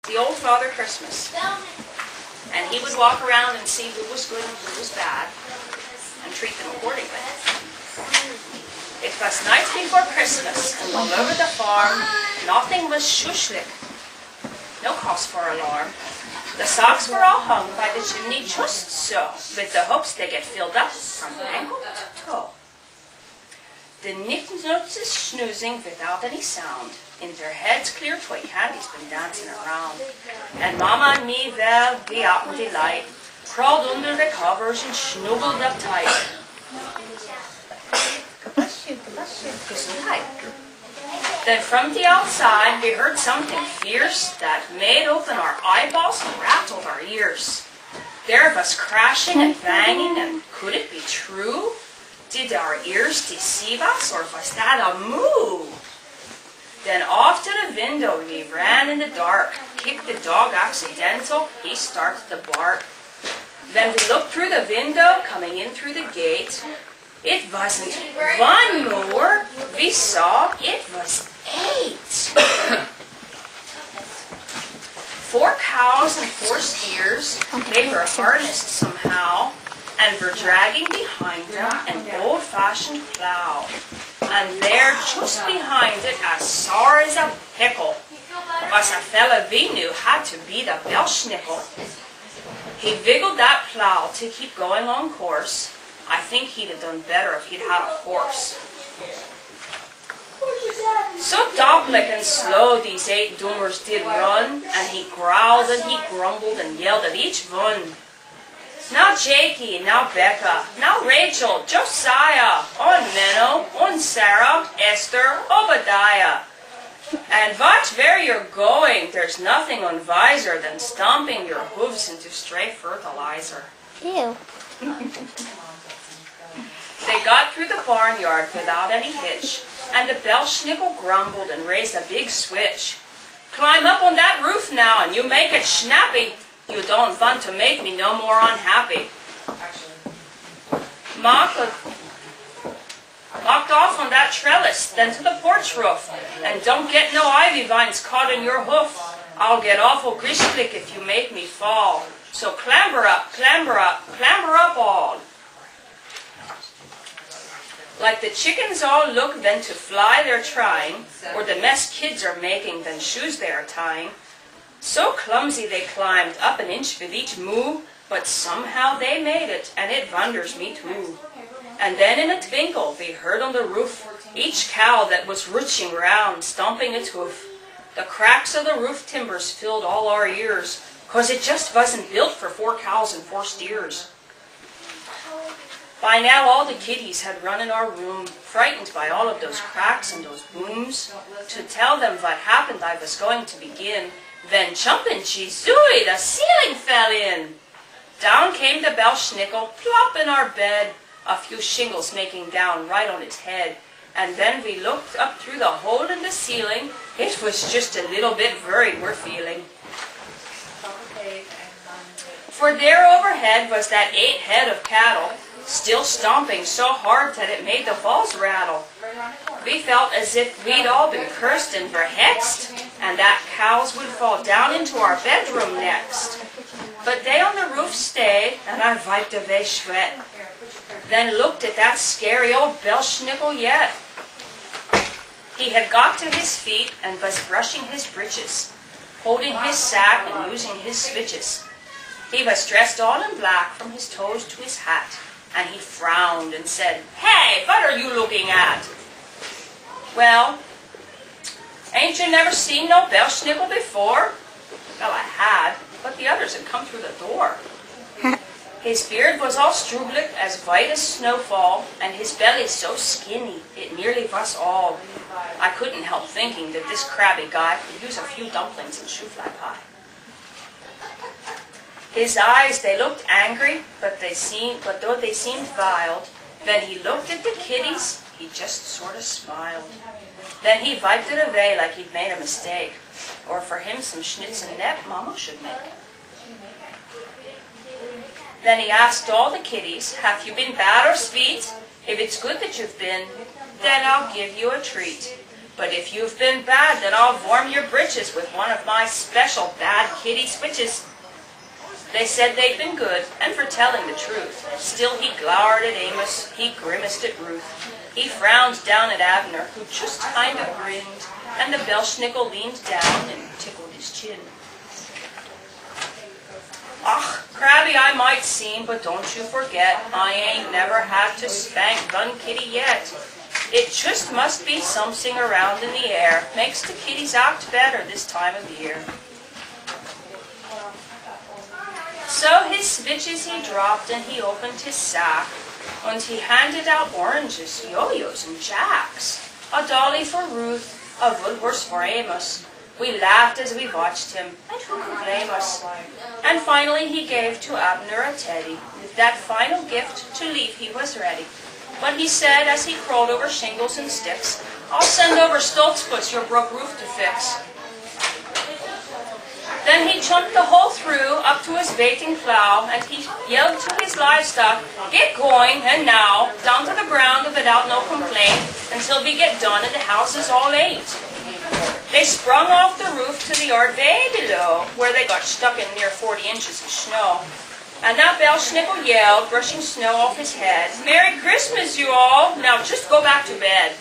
the old Father Christmas. And he would walk around and see who was good and who was bad, and treat them accordingly. It was night before Christmas, and all over the farm, nothing was shushlik. No cause for alarm. The socks were all hung by the chimney just so, with the hopes they get filled up from ankle to toe. The knick-knacks is snoozing without any sound. In their heads, clear toy candy's been dancing around. And Mama and me, well, we out in delight, crawled under the covers and snuggled up tight. Then from the outside, we heard something fierce that made open our eyeballs and rattled our ears. There was crashing and banging, and could it be true? Did our ears deceive us, or was that a moo? Then off to the window we ran in the dark, kicked the dog accidental, he started to bark. Then we looked through the window, coming in through the gate. It wasn't one more, we saw it was 8. 4 cows and 4 steers, they were harnessed somehow, and were dragging behind them an old-fashioned plow. And there, just behind it, as sour as a pickle, was a fella we knew had to be the Belsnickle. He wiggled that plow to keep going on course. I think he'd have done better if he'd had a horse. So doublik and slow these 8 doomers did run, and he growled and he grumbled and yelled at each one. Now Jakey, now Becca, now Rachel, Josiah, on Menno, on Sarah, Esther, Obadiah. And watch where you're going, there's nothing unwiser than stomping your hooves into stray fertilizer. Ew. They got through the barnyard without any hitch, and the Belsnickle grumbled and raised a big switch. Climb up on that roof now, and you make it snappy. You don't want to make me no more unhappy. Knocked off on that trellis, then to the porch roof, and don't get no ivy vines caught in your hoof. I'll get awful grishlik if you make me fall. So clamber up, clamber up, clamber up all. Like the chickens all look, then to fly they're trying, or the mess kids are making, then shoes they are tying. So clumsy they climbed up an inch with each moo, but somehow they made it, and it wonders me too. And then in a twinkle we heard on the roof each cow that was rooching round, stomping its hoof. The cracks of the roof timbers filled all our ears, 'cause it just wasn't built for 4 cows and 4 steers. By now all the kiddies had run in our room, frightened by all of those cracks and those booms. To tell them what happened I was going to begin. Then chumpin' chizooey, the ceiling fell in. Down came the Belsnickle, plop in our bed, a few shingles making down right on its head. And then we looked up through the hole in the ceiling. It was just a little bit worried we're feeling. For there overhead was that 8 head of cattle, still stomping so hard that it made the walls rattle. We felt as if we'd all been cursed and were hexed, and that cows would fall down into our bedroom next. But they on the roof stayed, and I wiped away sweat. Then looked at that scary old Belsnickle yet. He had got to his feet and was brushing his breeches, holding his sack and using his switches. He was dressed all in black from his toes to his hat, and he frowned and said, "Hey, what are you looking at?" "Well, ain't you never seen no Belsnickle before?" Well, I had, but the others had come through the door. His beard was all strublik, as white as snowfall, and his belly so skinny, it nearly was all. I couldn't help thinking that this crabby guy could use a few dumplings and shoe-fly pie. His eyes, they looked angry, but though they seemed wild, when he looked at the kiddies, he just sort of smiled. Then he wiped it away like he'd made a mistake, or for him some schnitzel-net Mama should make. Then he asked all the kiddies, "Have you been bad or sweet? If it's good that you've been, then I'll give you a treat." But if you've been bad, then I'll warm your britches with one of my special bad kitty switches. They said they'd been good, and for telling the truth. Still he glowered at Amos, he grimaced at Ruth. He frowned down at Abner, who just kind of grinned, and the Belsnickle leaned down and tickled his chin. "Ach, crabby I might seem, but don't you forget, I ain't never had to spank gun kitty yet. It just must be something around in the air, makes the kitties act better this time of year." So his switches he dropped, and he opened his sack, and he handed out oranges, yo-yos, and jacks, a dolly for Ruth, a woolworth for Amos. We laughed as we watched him, and who could blame us? And finally he gave to Abner a teddy. With that final gift to leave he was ready. But he said as he crawled over shingles and sticks, "I'll send over Stoltzfus your broke roof to fix." Then he chunked the hole through up to his baiting plow, and he yelled to his livestock, "Get going, and now, down to the ground without no complaint, until we get done and the house is all ate." They sprung off the roof to the yard way below, where they got stuck in near 40 inches of snow. And that Belsnickle yelled, brushing snow off his head, "Merry Christmas, you all! Now just go back to bed."